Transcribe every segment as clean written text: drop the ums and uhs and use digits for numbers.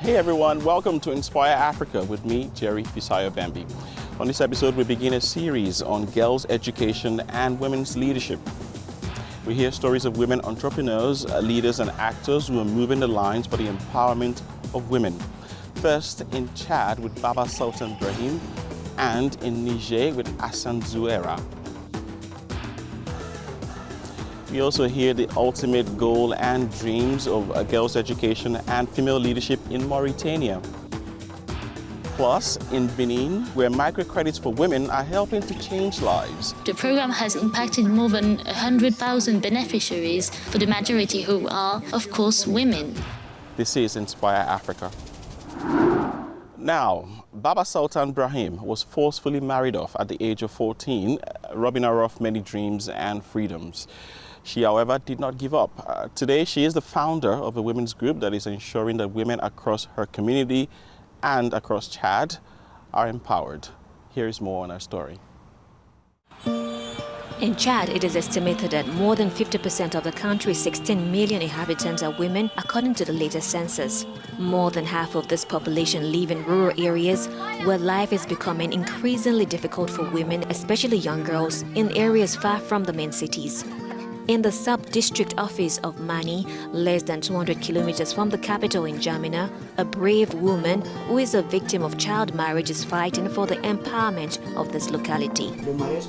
Hey everyone, welcome to Inspire Africa with me, Jerry Fisayo Bambi. On this episode, we begin a series on girls' education and women's leadership. We hear stories of women entrepreneurs, leaders and actors who are moving the lines for the empowerment of women. First in Chad with Baba Sultan Brahim and in Niger with Hassan Zouera. We also hear the ultimate goal and dreams of girls' education and female leadership in Mauritania. Plus, in Benin, where microcredits for women are helping to change lives. The program has impacted more than 100,000 beneficiaries, for the majority who are, of course, women. This is Inspire Africa. Now, Baba Sultan Brahim was forcefully married off at the age of 14, robbing her of many dreams and freedoms. She, however, did not give up. Today, she is the founder of a women's group that is ensuring that women across her community and across Chad are empowered. Here is more on her story. In Chad, it is estimated that more than 50% of the country's 16 million inhabitants are women, according to the latest census. More than half of this population live in rural areas where life is becoming increasingly difficult for women, especially young girls, in areas far from the main cities. In the sub-district office of Mani, less than 200 kilometers from the capital in Jamina, a brave woman who is a victim of child marriage is fighting for the empowerment of this locality.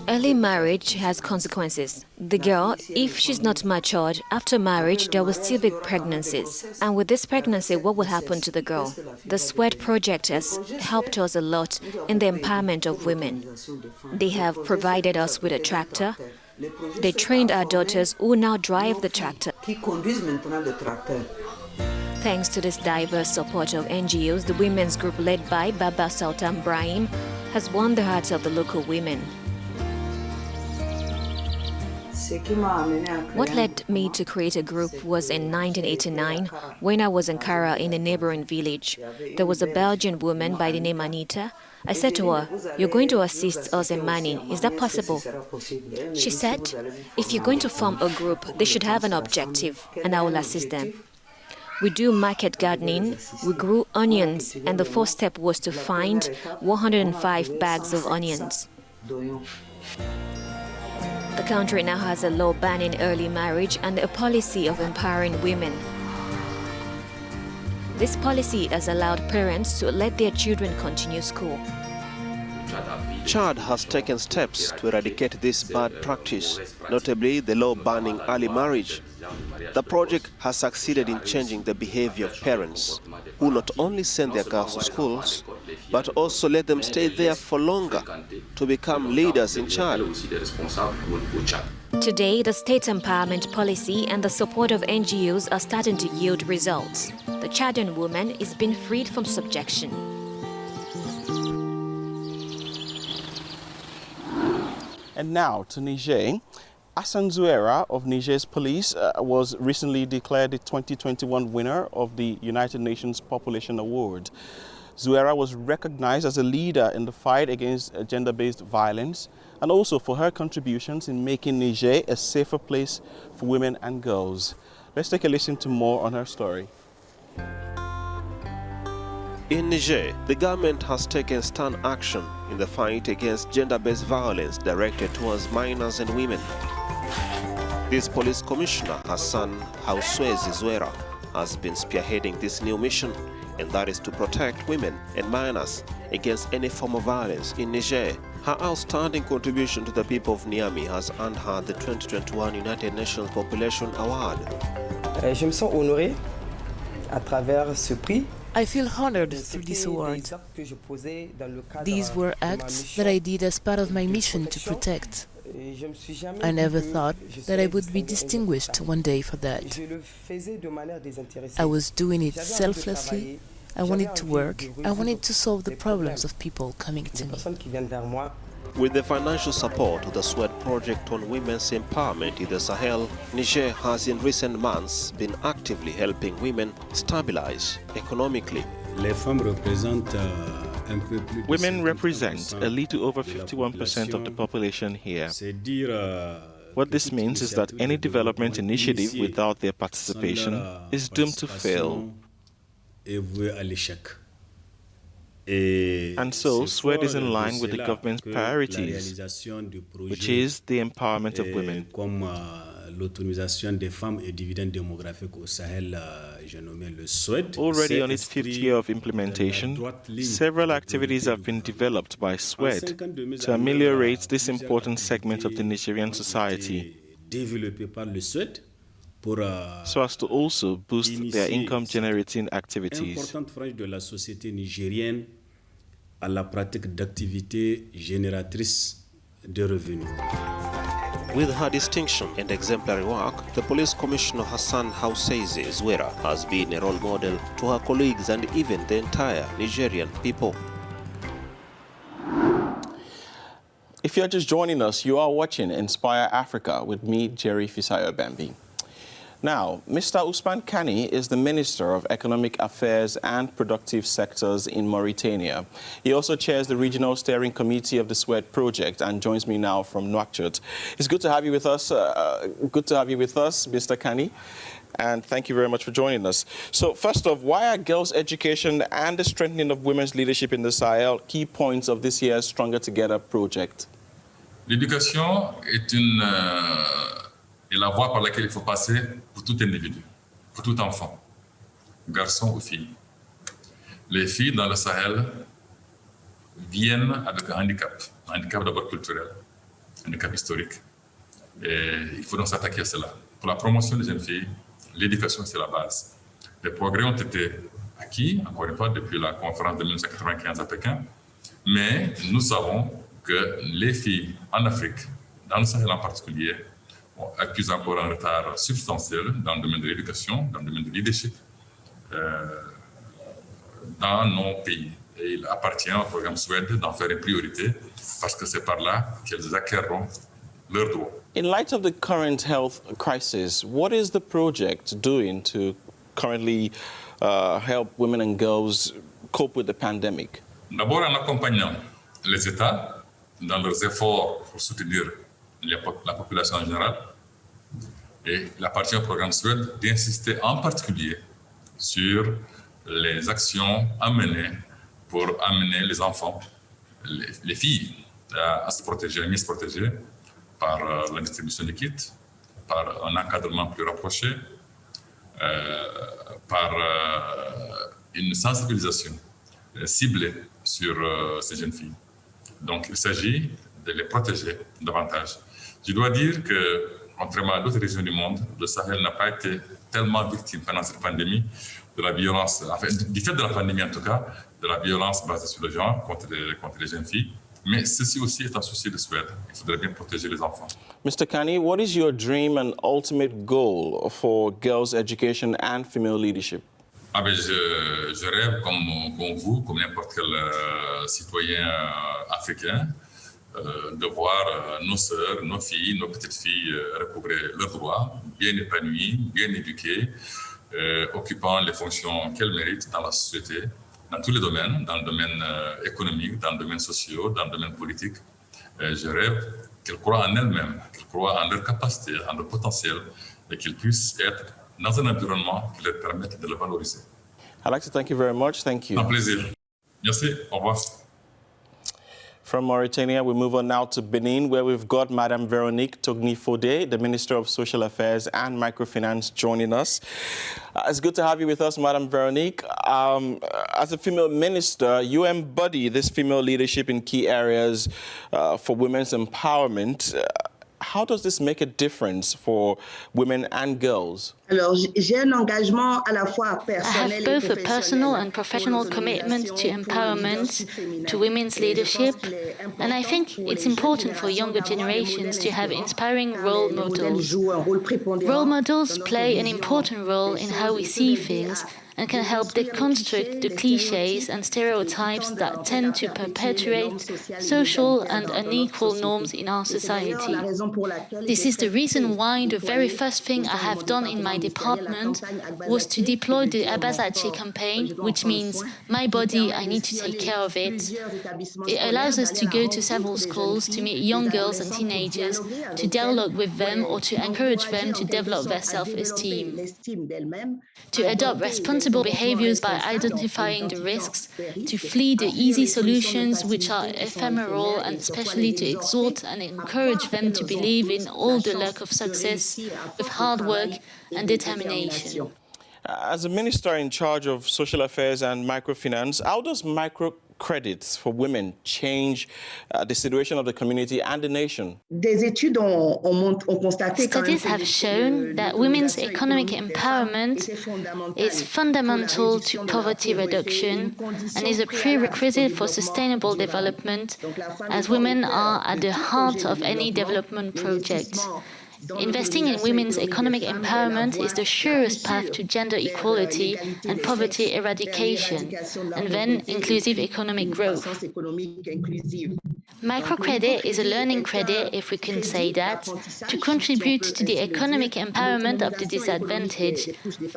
Early marriage has consequences. The girl, if she's not matured, after marriage there will still be pregnancies. And with this pregnancy, what will happen to the girl? The SWEDD project has helped us a lot in the empowerment of women. They have provided us with a tractor. They trained our daughters who now drive the tractor. Thanks to this diverse support of NGOs, the women's group led by Baba Sultan Brahim has won the hearts of the local women. What led me to create a group was in 1989 when I was in Kara in a neighboring village. There was a Belgian woman by the name Anita. I said to her, "You're going to assist us in Mani. Is that possible?" She said, "If you're going to form a group, they should have an objective, and I will assist them." We do market gardening, we grew onions, and the first step was to find 105 bags of onions. The country now has a law banning early marriage and a policy of empowering women. This policy has allowed parents to let their children continue school. Chad has taken steps to eradicate this bad practice, notably the law banning early marriage. The project has succeeded in changing the behavior of parents, who not only send their girls to schools, but also let them stay there for longer to become leaders in Chad. Today, the state empowerment policy and the support of NGOs are starting to yield results. The Chadian woman is being freed from subjection. And now to Niger. Hassan Zouera of Niger's police was recently declared the 2021 winner of the United Nations Population Award. Zouera was recognized as a leader in the fight against gender-based violence and also for her contributions in making Niger a safer place for women and girls. Let's take a listen to more on her story. In Niger, the government has taken stern action in the fight against gender-based violence directed towards minors and women. This police commissioner, Hassan Zouera, has been spearheading this new mission, and that is to protect women and minors against any form of violence in Niger. Her outstanding contribution to the people of Niamey has earned her the 2021 United Nations Population Award. Je me sens honoré à travers ce prix. I feel honored through this award. These were acts that I did as part of my mission to protect. I never thought that I would be distinguished one day for that. I was doing it selflessly. I wanted to work. I wanted to solve the problems of people coming to me. With the financial support of the SWEDD project on women's empowerment in the Sahel, Niger has in recent months been actively helping women stabilize economically. Women represent a little over 51% of the population here. What this means is that any development initiative without their participation is doomed to fail. est voué à l'échec. And so, SWEDD is in line with the government's priorities, which is the empowerment of women. Comme l'autonomisation des femmes et dividendes démographiques au Sahel, j'ai nommé le SWEDD. Already on its fifth year of implementation, several activities have been developed by SWEDD to ameliorate this important segment of the Nigerian society, Développé par le SWEDD pour so as to also boost their income-generating activities. Importante frange de la société nigérienne à la pratique d'activités génératrices de revenus. With her distinction and exemplary work, the Police Commissioner Hassan Hausseize Zwera has been a role model to her colleagues and even the entire Nigerian people. If you're just joining us, you are watching Inspire Africa with me, Jerry Fisayo Bambi. Now, Mr. Usman Kani is the Minister of Economic Affairs and Productive Sectors in Mauritania. He also chairs the Regional Steering Committee of the SWEDD project and joins me now from Nouakchott. It's good to have you with us. Mr. Kani. And thank you very much for joining us. So, first off, why are girls' education and the strengthening of women's leadership in the Sahel key points of this year's Stronger Together project? L'éducation est la voie par laquelle il faut passer pour tout individu, pour tout enfant, garçon ou fille. Les filles dans le Sahel viennent avec un handicap d'abord culturel, un handicap historique. Et il faut donc s'attaquer à cela. Pour la promotion des jeunes filles, l'éducation, c'est la base. Les progrès ont été acquis, encore une fois, depuis la conférence de 1995 à Pékin, mais nous savons que les filles en Afrique, dans le Sahel en particulier, accusent encore un retard substantiel dans le domaine de l'éducation, dans le domaine de leadership, dans nos pays. Et il appartient au programme SWEDD d'en faire une priorité parce que c'est par là qu'elles acquerront leurs droits. In light of the current health crisis, what is the project doing to currently help women and girls cope with the pandemic? D'abord en accompagnant les États dans leurs efforts pour soutenir la population en général. Et il appartient au programme SWEDD d'insister en particulier sur les actions à mener pour amener les enfants, les filles, à se protéger, à mieux se protéger par la distribution des kits, par un encadrement plus rapproché, par une sensibilisation ciblée sur ces jeunes filles. Donc, il s'agit de les protéger davantage. Je dois dire que, contrairement à d'autres régions du monde, le Sahel n'a pas été tellement victime pendant cette pandémie de la violence, enfin, du fait de la pandémie en tout cas, de la violence basée sur le genre contre les jeunes filles. Mais ceci aussi est un souci de SWEDD. Il faudrait bien protéger les enfants. Mr. Kani, what is your dream and ultimate goal for girls' education and female leadership? Ah ben je rêve comme vous, comme n'importe quel citoyen africain, de voir nos sœurs, nos filles, nos petites filles recouvrer leurs droits, bien épanouies, bien éduquées, occupant les fonctions qu'elles méritent dans la société, dans tous les domaines, dans le domaine économique, dans le domaine social, dans le domaine politique. Je rêve qu'elles croient en elles-mêmes, qu'elles croient en leur capacité, en leur potentiel, et qu'elles puissent être dans un environnement qui leur permette de le valoriser. I'd like to thank you very much. Thank you. Un plaisir. Merci. Au revoir. From Mauritania, we move on now to Benin, where we've got Madame Veronique Togni-Fode, the Minister of Social Affairs and Microfinance, joining us. It's good to have you with us, Madame Veronique. As a female minister, you embody this female leadership in key areas for women's empowerment. How does this make a difference for women and girls? I have both a personal and professional commitment to empowerment, to women's leadership, and I think it's important for younger generations to have inspiring role models. Role models play an important role in how we see things and can help deconstruct the cliches and stereotypes that tend to perpetuate social and unequal norms in our society. This is the reason why the very first thing I have done in my my department was to deploy the Abasachi campaign, which means my body, I need to take care of it. It allows us to go to several schools to meet young girls and teenagers, to dialogue with them or to encourage them to develop their self-esteem, to adopt responsible behaviors by identifying the risks, to flee the easy solutions which are ephemeral, and especially to exhort and encourage them to believe in all the luck of success with hard work and determination. As a minister in charge of social affairs and microfinance, how does microcredits for women change the situation of the community and the nation? Studies have shown that women's economic empowerment is fundamental to poverty reduction and is a prerequisite for sustainable development, as women are at the heart of any development project. Investing in women's economic empowerment is the surest path to gender equality and poverty eradication, and then inclusive economic growth. Microcredit is a learning credit, if we can say that, to contribute to the economic empowerment of the disadvantaged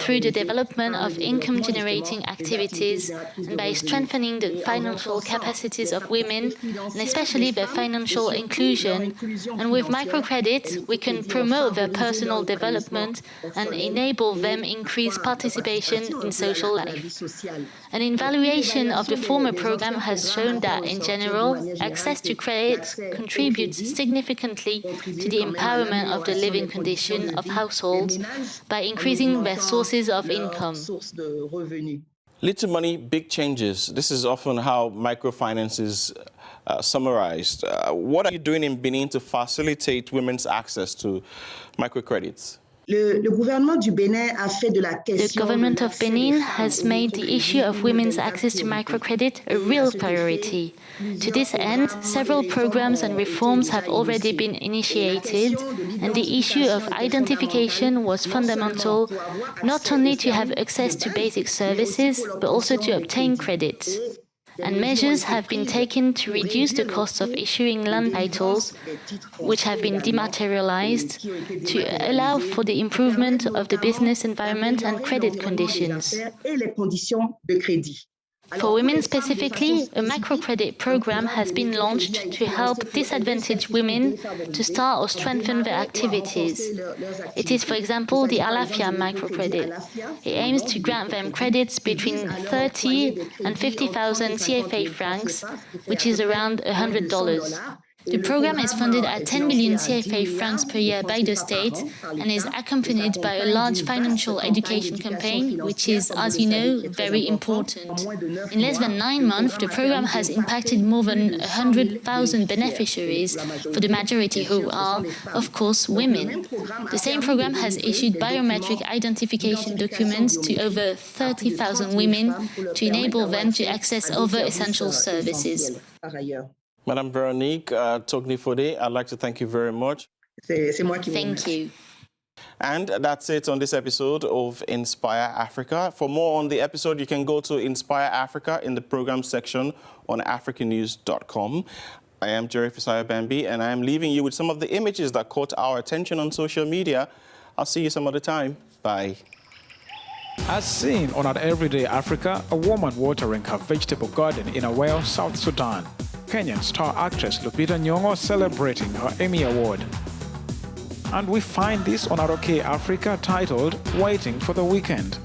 through the development of income-generating activities and by strengthening the financial capacities of women, and especially their financial inclusion. And with microcredit, we can promote their personal development and enable them increased participation in social life. An evaluation of the former program has shown that, in general, access to credit contributes significantly to the empowerment of the living condition of households by increasing their sources of income. Little money, big changes. This is often how microfinance is summarized. What are you doing in Benin to facilitate women's access to microcredits? The government of Benin has made the issue of women's access to microcredit a real priority. To this end, several programs and reforms have already been initiated, and the issue of identification was fundamental, not only to have access to basic services, but also to obtain credit. And measures have been taken to reduce the costs of issuing land titles, which have been dematerialized, to allow for the improvement of the business environment and credit conditions. For women specifically, a microcredit program has been launched to help disadvantaged women to start or strengthen their activities. It is, for example, the Alafia microcredit. It aims to grant them credits between 30 and 50,000 CFA francs, which is around $100. The program is funded at 10 million CFA francs per year by the state and is accompanied by a large financial education campaign, which is, as you know, very important. In less than 9 months, the program has impacted more than 100,000 beneficiaries, for the majority who are, of course, women. The same program has issued biometric identification documents to over 30,000 women to enable them to access other essential services. Madame Veronique Tognifode, I'd like to thank you very much. Thank you. And that's it on this episode of Inspire Africa. For more on the episode, you can go to Inspire Africa in the program section on Africanews.com. I am Jerry Fisaya Bambi, and I am leaving you with some of the images that caught our attention on social media. I'll see you some other time. Bye. As seen on Our Everyday Africa, a woman watering her vegetable garden in Awel, South Sudan. Kenyan star actress Lupita Nyong'o celebrating her Emmy Award. And we find this on ROK Africa titled Waiting for the Weekend.